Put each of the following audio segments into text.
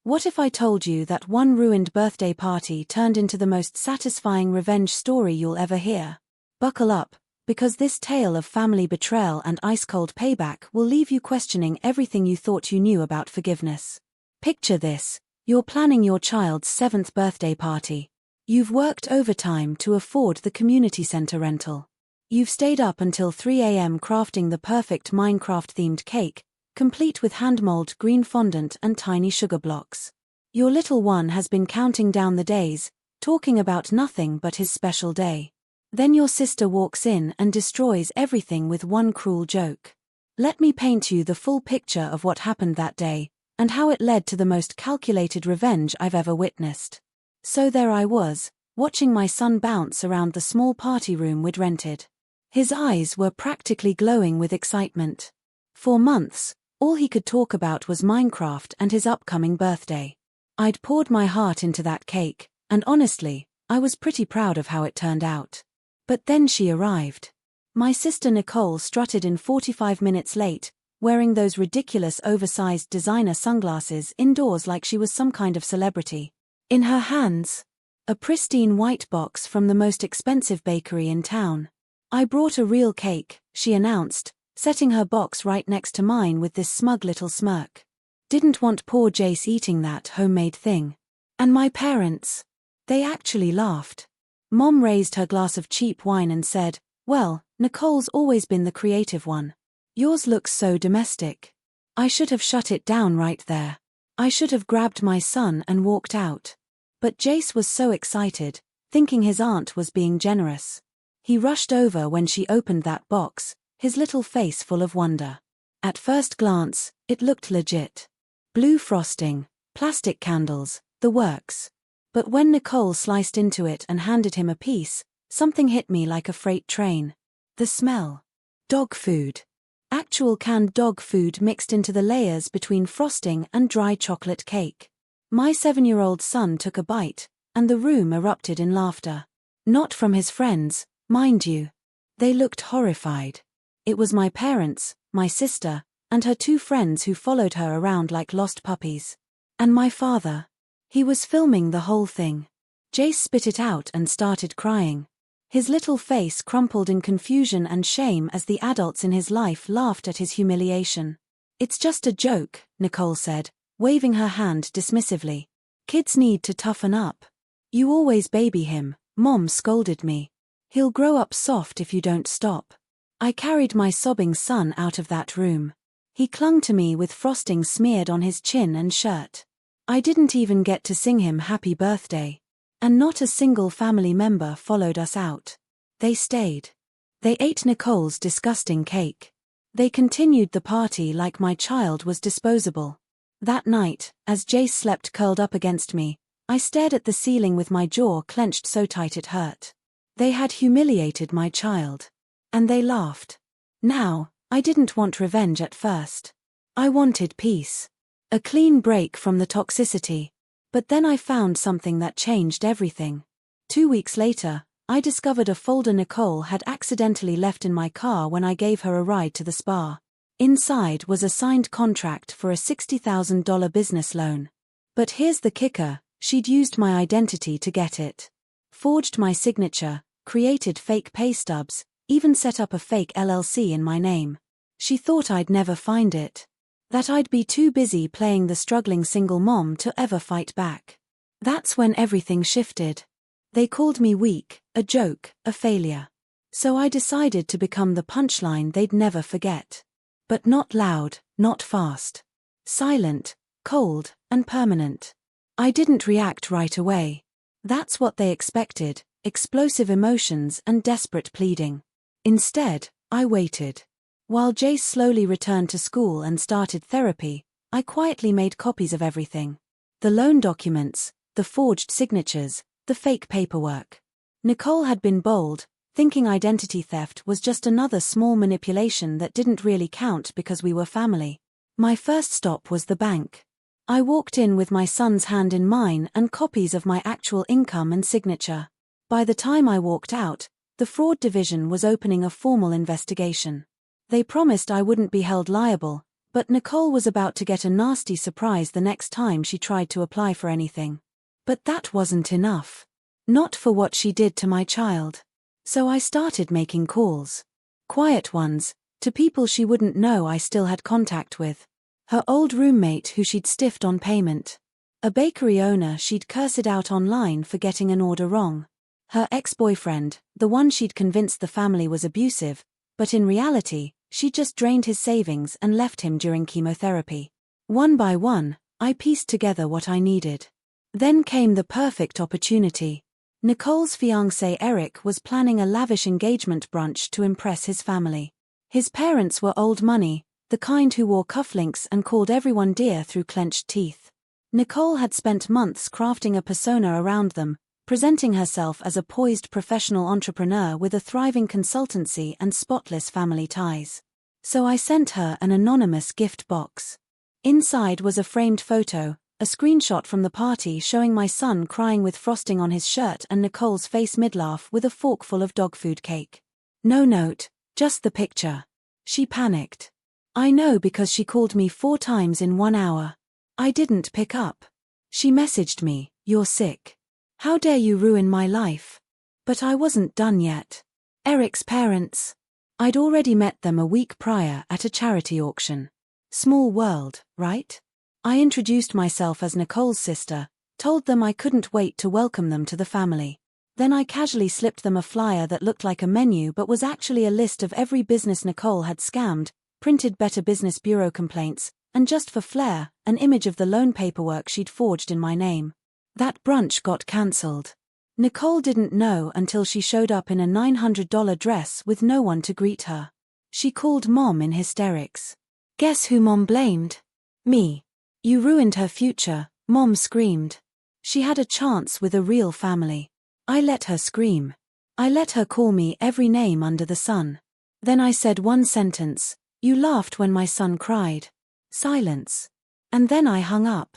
What if I told you that one ruined birthday party turned into the most satisfying revenge story you'll ever hear? Buckle up, because this tale of family betrayal and ice-cold payback will leave you questioning everything you thought you knew about forgiveness. Picture this: you're planning your child's 7th birthday party. You've worked overtime to afford the community center rental. You've stayed up until 3 a.m. crafting the perfect Minecraft-themed cake, complete with hand-mold green fondant and tiny sugar blocks. Your little one has been counting down the days, talking about nothing but his special day. Then your sister walks in and destroys everything with one cruel joke. Let me paint you the full picture of what happened that day, and how it led to the most calculated revenge I've ever witnessed. So there I was, watching my son bounce around the small party room we'd rented. His eyes were practically glowing with excitement. For months, all he could talk about was Minecraft and his upcoming birthday. I'd poured my heart into that cake, and honestly, I was pretty proud of how it turned out. But then she arrived. My sister Nicole strutted in 45 minutes late, wearing those ridiculous oversized designer sunglasses indoors like she was some kind of celebrity. In her hands, a pristine white box from the most expensive bakery in town. "I brought a real cake," she announced, setting her box right next to mine with this smug little smirk. Didn't want poor Jace eating that homemade thing. And my parents, they actually laughed. Mom raised her glass of cheap wine and said, "Well, Nicole's always been the creative one. Yours looks so domestic." I should have shut it down right there. I should have grabbed my son and walked out. But Jace was so excited, thinking his aunt was being generous. He rushed over when she opened that box, his little face full of wonder. At first glance, it looked legit. Blue frosting, plastic candles, the works. But when Nicole sliced into it and handed him a piece, something hit me like a freight train. The smell. Dog food. Actual canned dog food mixed into the layers between frosting and dry chocolate cake. My 7-year-old son took a bite, and the room erupted in laughter. Not from his friends, mind you. They looked horrified. It was my parents, my sister, and her 2 friends who followed her around like lost puppies. And my father. He was filming the whole thing. Jace spit it out and started crying. His little face crumpled in confusion and shame as the adults in his life laughed at his humiliation. "It's just a joke," Nicole said, waving her hand dismissively. "Kids need to toughen up. You always baby him," Mom scolded me. "He'll grow up soft if you don't stop." I carried my sobbing son out of that room. He clung to me with frosting smeared on his chin and shirt. I didn't even get to sing him happy birthday. And not a single family member followed us out. They stayed. They ate Nicole's disgusting cake. They continued the party like my child was disposable. That night, as Jace slept curled up against me, I stared at the ceiling with my jaw clenched so tight it hurt. They had humiliated my child. And they laughed. Now, I didn't want revenge at first. I wanted peace. A clean break from the toxicity. But then I found something that changed everything. 2 weeks later, I discovered a folder Nicole had accidentally left in my car when I gave her a ride to the spa. Inside was a signed contract for a $60,000 business loan. But here's the kicker, she'd used my identity to get it. Forged my signature, created fake pay stubs, even set up a fake LLC in my name. She thought I'd never find it. That I'd be too busy playing the struggling single mom to ever fight back. That's when everything shifted. They called me weak, a joke, a failure. So I decided to become the punchline they'd never forget. But not loud, not fast. Silent, cold, and permanent. I didn't react right away. That's what they expected, explosive emotions and desperate pleading. Instead, I waited. While Jace slowly returned to school and started therapy, I quietly made copies of everything. The loan documents, the forged signatures, the fake paperwork. Nicole had been bold, thinking identity theft was just another small manipulation that didn't really count because we were family. My first stop was the bank. I walked in with my son's hand in mine and copies of my actual income and signature. By the time I walked out, the fraud division was opening a formal investigation. They promised I wouldn't be held liable, But Nicole was about to get a nasty surprise the next time she tried to apply for anything. But that wasn't enough. Not for what she did to my child. So I started making calls. Quiet ones, to people she wouldn't know I still had contact with. Her old roommate who she'd stiffed on payment. A bakery owner she'd cursed out online for getting an order wrong. Her ex-boyfriend, the one she'd convinced the family was abusive, but in reality, she'd just drained his savings and left him during chemotherapy. One by one, I pieced together what I needed. Then came the perfect opportunity. Nicole's fiancé Eric was planning a lavish engagement brunch to impress his family. His parents were old money, the kind who wore cufflinks and called everyone dear through clenched teeth. Nicole had spent months crafting a persona around them, presenting herself as a poised professional entrepreneur with a thriving consultancy and spotless family ties. So I sent her an anonymous gift box. Inside was a framed photo, a screenshot from the party showing my son crying with frosting on his shirt and Nicole's face mid-laugh with a forkful of dog food cake. No note, just the picture. She panicked. I know because she called me 4 times in 1 hour. I didn't pick up. She messaged me, "You're sick. How dare you ruin my life?" But I wasn't done yet. Eric's parents. I'd already met them a week prior at a charity auction. Small world, right? I introduced myself as Nicole's sister, told them I couldn't wait to welcome them to the family. Then I casually slipped them a flyer that looked like a menu but was actually a list of every business Nicole had scammed, printed Better Business Bureau complaints, and just for flair, an image of the loan paperwork she'd forged in my name. That brunch got cancelled. Nicole didn't know until she showed up in a $900 dress with no one to greet her. She called Mom in hysterics. Guess who Mom blamed? Me. "You ruined her future," Mom screamed. She had a chance with a real family. I let her scream. I let her call me every name under the sun. Then I said one sentence, "You laughed when my son cried." Silence. And then I hung up.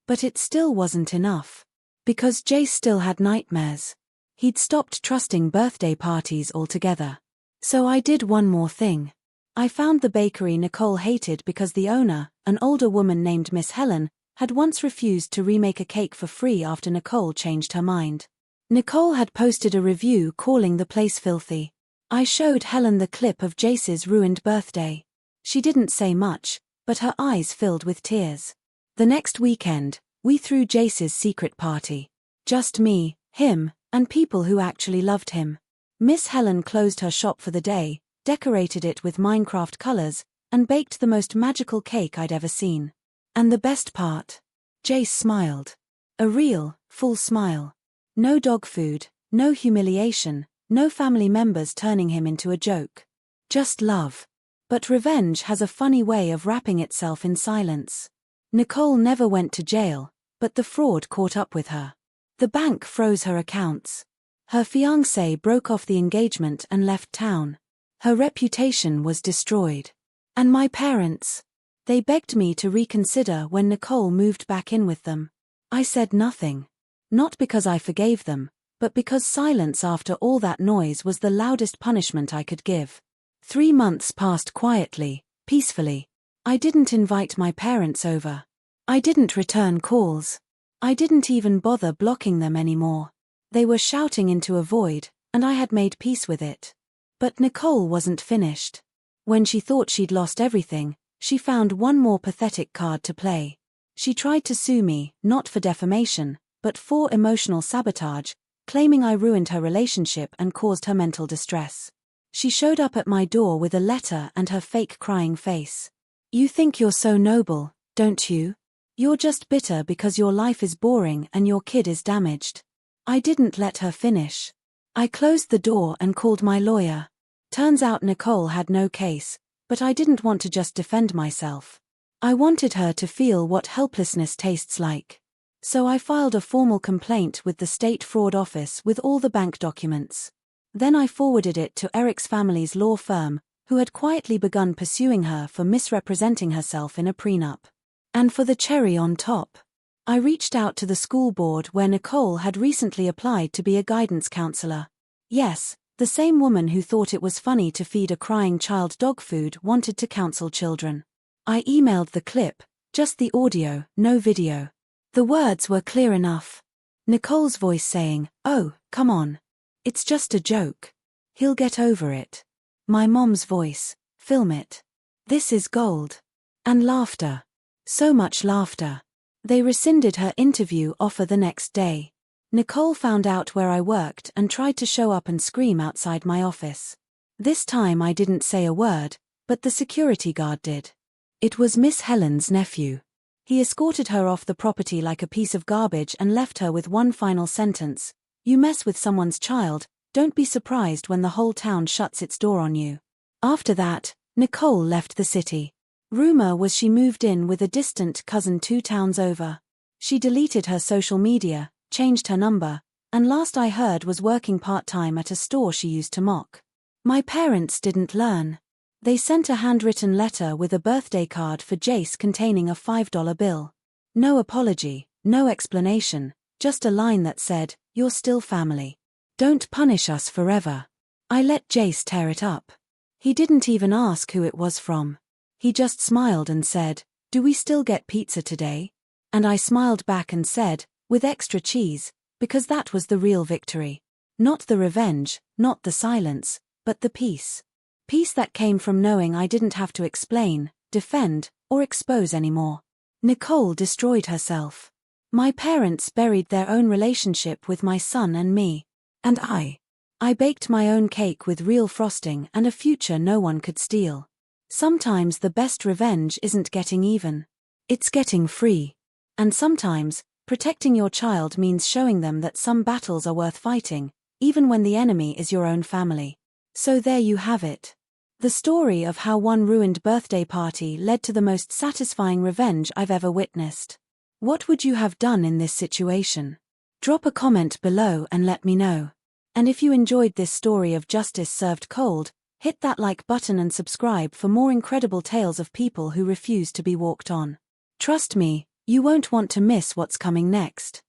But it still wasn't enough. Because Jace still had nightmares. He'd stopped trusting birthday parties altogether. So I did one more thing. I found the bakery Nicole hated because the owner, an older woman named Miss Helen, had once refused to remake a cake for free after Nicole changed her mind. Nicole had posted a review calling the place filthy. I showed Helen the clip of Jace's ruined birthday. She didn't say much, but her eyes filled with tears. The next weekend, we threw Jace's secret party. Just me, him, and people who actually loved him. Miss Helen closed her shop for the day, decorated it with Minecraft colors, and baked the most magical cake I'd ever seen. And the best part? Jace smiled. A real, full smile. No dog food, no humiliation, no family members turning him into a joke. Just love. But revenge has a funny way of wrapping itself in silence. Nicole never went to jail, but the fraud caught up with her. The bank froze her accounts. Her fiancé broke off the engagement and left town. Her reputation was destroyed. And my parents? They begged me to reconsider when Nicole moved back in with them. I said nothing. Not because I forgave them, but because silence after all that noise was the loudest punishment I could give. 3 months passed quietly, peacefully. I didn't invite my parents over. I didn't return calls. I didn't even bother blocking them anymore. They were shouting into a void, and I had made peace with it. But Nicole wasn't finished. When she thought she'd lost everything, she found one more pathetic card to play. She tried to sue me, not for defamation, but for emotional sabotage, claiming I ruined her relationship and caused her mental distress. She showed up at my door with a letter and her fake crying face. "You think you're so noble, don't you? You're just bitter because your life is boring and your kid is damaged." I didn't let her finish. I closed the door and called my lawyer. Turns out Nicole had no case, but I didn't want to just defend myself. I wanted her to feel what helplessness tastes like. So I filed a formal complaint with the state fraud office with all the bank documents. Then I forwarded it to Eric's family's law firm, who had quietly begun pursuing her for misrepresenting herself in a prenup. And for the cherry on top, I reached out to the school board where Nicole had recently applied to be a guidance counselor. Yes, the same woman who thought it was funny to feed a crying child dog food wanted to counsel children. I emailed the clip, just the audio, no video. The words were clear enough. Nicole's voice saying, "Oh, come on. It's just a joke. He'll get over it." My mom's voice, "Film it. This is gold." And laughter. So much laughter. They rescinded her interview offer the next day. Nicole found out where I worked and tried to show up and scream outside my office. This time I didn't say a word, but the security guard did. It was Miss Helen's nephew. He escorted her off the property like a piece of garbage and left her with one final sentence: "You mess with someone's child, don't be surprised when the whole town shuts its door on you." After that, Nicole left the city. Rumor was she moved in with a distant cousin 2 towns over. She deleted her social media, changed her number, and last I heard was working part-time at a store she used to mock. My parents didn't learn. They sent a handwritten letter with a birthday card for Jace containing a $5 bill. No apology, no explanation, just a line that said, "You're still family. Don't punish us forever." I let Jace tear it up. He didn't even ask who it was from. He just smiled and said, "Do we still get pizza today?" And I smiled back and said, "With extra cheese," because that was the real victory. Not the revenge, not the silence, but the peace. Peace that came from knowing I didn't have to explain, defend, or expose anymore. Nicole destroyed herself. My parents buried their own relationship with my son and me. And I baked my own cake with real frosting and a future no one could steal. Sometimes the best revenge isn't getting even. It's getting free. And sometimes, protecting your child means showing them that some battles are worth fighting, even when the enemy is your own family. So there you have it. The story of how one ruined birthday party led to the most satisfying revenge I've ever witnessed. What would you have done in this situation? Drop a comment below and let me know. And if you enjoyed this story of justice served cold, hit that like button and subscribe for more incredible tales of people who refuse to be walked on. Trust me, you won't want to miss what's coming next.